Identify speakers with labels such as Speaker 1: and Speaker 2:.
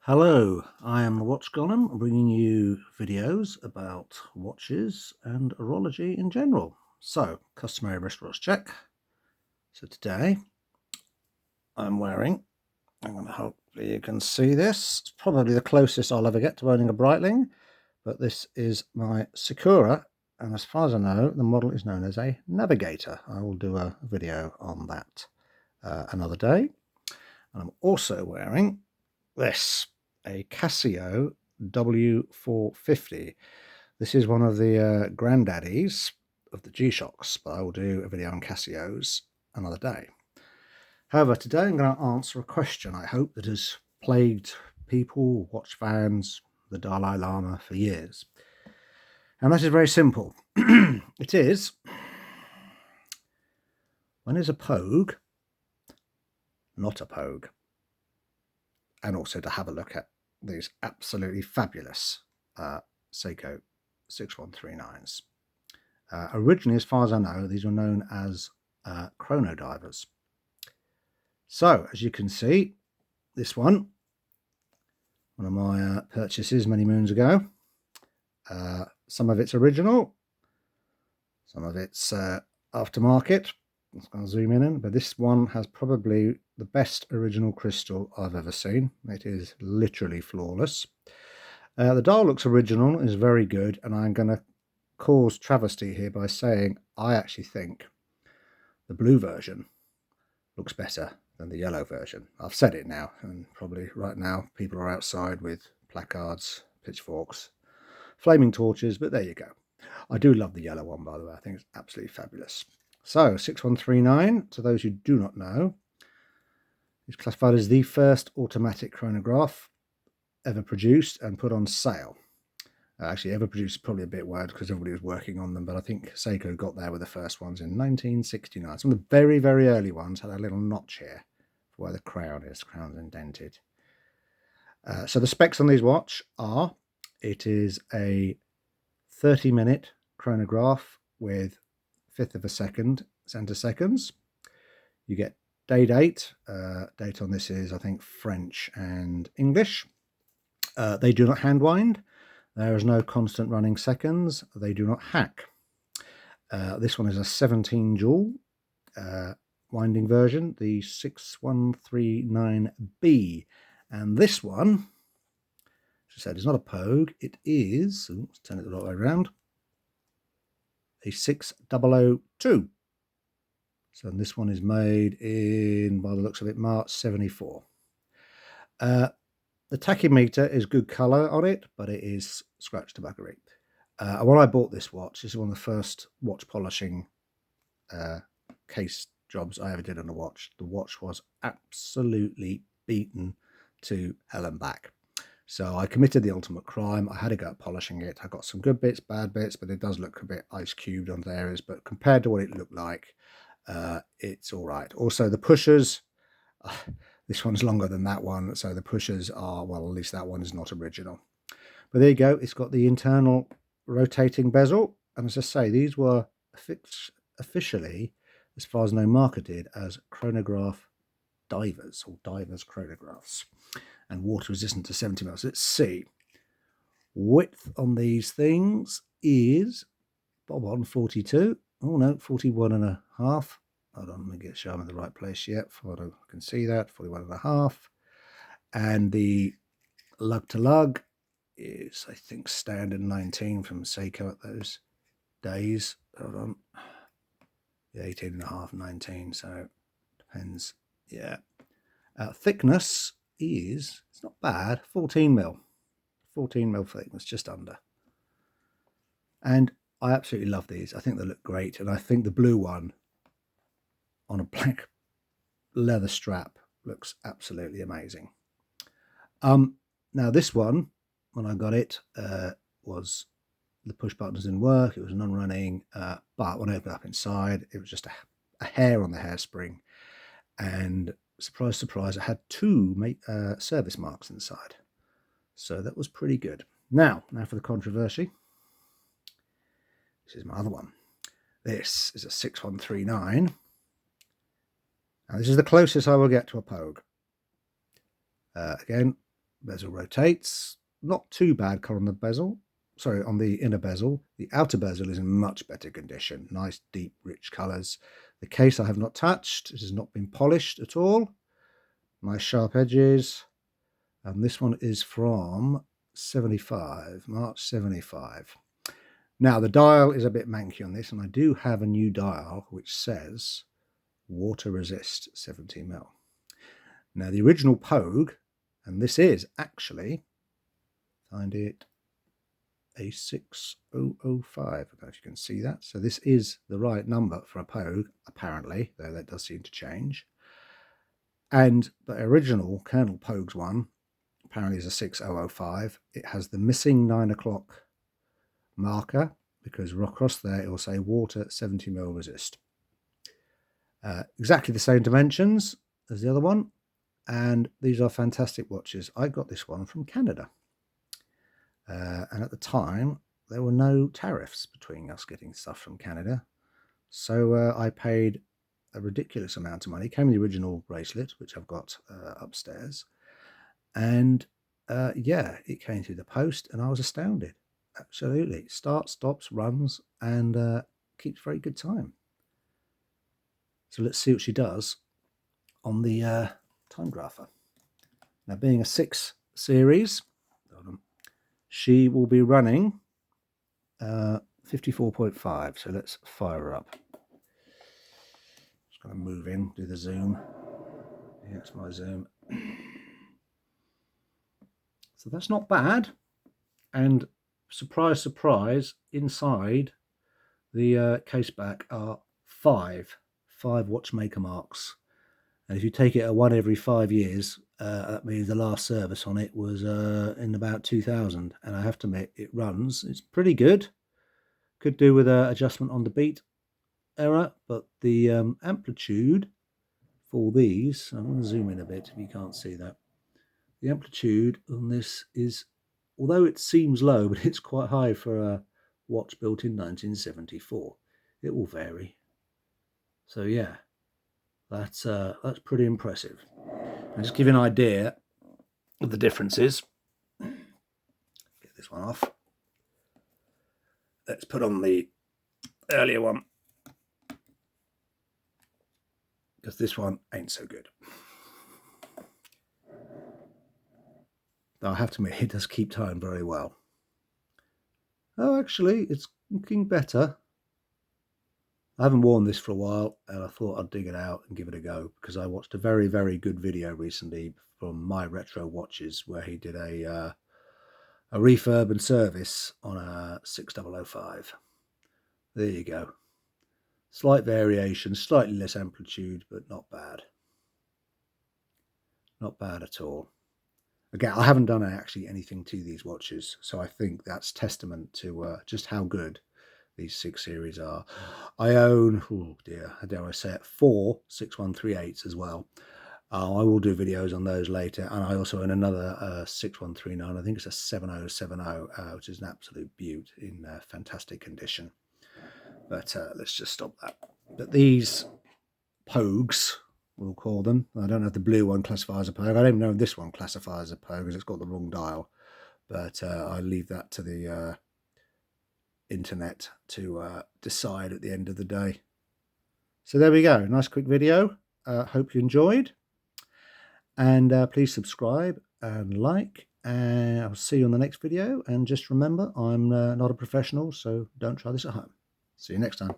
Speaker 1: Hello, I am the Watch Golem, bringing you videos about watches and horology in general. So, customary wristwatch check. So today I'm wearing, hopefully you can see this, it's probably the closest I'll ever get to owning a Breitling, but this is my Sakura, and as far as I know, the model is known as a Navigator. I will do a video on that another day. And I'm also wearing this, a Casio W450. This is one of the granddaddies of the G-Shocks, but I will do a video on Casios another day. However, today I'm going to answer a question, I hope, that has plagued people, watch fans, the Dalai Lama for years. And that is very simple. It is, when is a Pogue not a Pogue? And also to have a look at these absolutely fabulous Seiko 6139s. Originally, as far as I know, these were known as chrono divers. So, as you can see, this one of my purchases many moons ago. Some of it's original, some of it's aftermarket. I'm going to zoom in, but this one has probably the best original crystal I've ever seen. It is literally flawless. The dial looks original, is very good, and I'm going to cause travesty here by saying I actually think the blue version looks better than the yellow version. I've said it now, and probably right now people are outside with placards, pitchforks, flaming torches, but there you go. I do love the yellow one, by the way. I think it's absolutely fabulous. So 6139, to those who do not know, is classified as the first automatic chronograph ever produced and put on sale. Actually, ever produced is probably a bit word because everybody was working on them, but I think Seiko got there with the first ones in 1969. Some of the very, very early ones had a little notch here for where the crown is. The crown's indented. So the specs on these watch are, it is a 30-minute chronograph with fifth of a second centiseconds. You get day date. Date on this is, I think, French and English. They do not hand wind. There is no constant running seconds. They do not hack. This one is a 17 jewel winding version, the 6139B. And this one, as I said, is not a Pogue. It is, let's turn it the right way around, a 6002. So this one is made in, by the looks of it, March 74. The tachymeter is good colour on it, but it is scratch tobacco. When I bought this watch, this is one of the first watch polishing case jobs I ever did on a watch. The watch was absolutely beaten to hell and back. So I committed the ultimate crime. I had to go at polishing it. I got some good bits, bad bits, but it does look a bit ice cubed on the areas. But compared to what it looked like, it's all right. Also, the pushers, this one's longer than that one, so the pushers are, well, at least that one is not original. But there you go. It's got the internal rotating bezel, and as I say, these were officially, as far as no marketed, as chronograph divers, or divers chronographs, and water resistant to 70 mils. Let's see. Width on these things is bob on 42. Oh no, 41 and a half. Hold on, let me get sure I'm in the right place yet. I can see that, 41 and a half. And the lug to lug is, I think, standard 19 from Seiko at those days. Hold on. Yeah, 18 and a half, 19, so depends. Yeah. Thickness is, it's not bad, 14 mil. 14 mil thickness, just under. And I absolutely love these. I think they look great. And I think the blue one on a black leather strap looks absolutely amazing. Now this one, when I got it, was the push buttons didn't work. It was non-running, but when I opened up inside, it was just a hair on the hairspring. And surprise, surprise, it had two service marks inside. So that was pretty good. Now for the controversy. This is my other one. This is a 6139. Now this is the closest I will get to a Pogue. Again, Bezel rotates. Not too bad colour on the bezel. Sorry, on the inner bezel. The outer bezel is in much better condition. Nice, deep, rich colours. The case I have not touched. It has not been polished at all. Nice sharp edges. And this one is from 75, March 75. Now, the dial is a bit manky on this, and I do have a new dial which says water resist 70mm. Now, the original Pogue, and this is actually, find it, a 6005. I don't know if you can see that. So this is the right number for a Pogue, apparently, though that does seem to change. And the original Colonel Pogues one apparently is a 6005. It has the missing 9 o'clock marker because across there it will say water 70mm resist. Exactly the same dimensions as the other one, and these are fantastic watches. I got this one from Canada, and at the time there were no tariffs between us getting stuff from Canada, so I paid a ridiculous amount of money. It came with the original bracelet, which I've got upstairs, and yeah, it came through the post, and I was astounded. Absolutely. Starts, stops, runs, and keeps very good time. So let's see what she does on the TimeGrapher. Now, being a 6 series, she will be running 54.5. So let's fire her up. Just going to move in, do the zoom. Yeah, that's my zoom. So that's not bad. And surprise, surprise, inside the case back are five watchmaker marks. And if you take it at one every 5 years, that means the last service on it was in about 2000. And I have to admit, it runs. It's pretty good. Could do with an adjustment on the beat error, but the amplitude for these, I'm going to zoom in a bit if you can't see that. The amplitude on this is, although it seems low, but it's quite high for a watch built in 1974. It will vary. So yeah, that's pretty impressive. And just give you an idea of the differences. Get this one off. Let's put on the earlier one, because this one ain't so good. Though I have to admit, it does keep time very well. Oh, actually, it's looking better. I haven't worn this for a while, and I thought I'd dig it out and give it a go, because I watched a very, very good video recently from My Retro Watches where he did a refurb and service on a 6005. There you go. Slight variation, slightly less amplitude, but not bad. Not bad at all. Again, I haven't done actually anything to these watches, so I think that's testament to just how good these 6 series are. I own, oh dear, how dare I say it, 4 6138s as well. I will do videos on those later, and I also own another 6139. I think it's a 7070, which is an absolute beaut in fantastic condition. But let's just stop that. But these Pogues, we'll call them. I don't know if the blue one classifies as a Pogue. I don't even know if this one classifies as a Pogue because it's got the wrong dial. But I leave that to the internet to decide at the end of the day. So there we go. Nice quick video. Hope you enjoyed. And please subscribe and like. And I'll see you on the next video. And just remember, I'm not a professional, so don't try this at home. See you next time.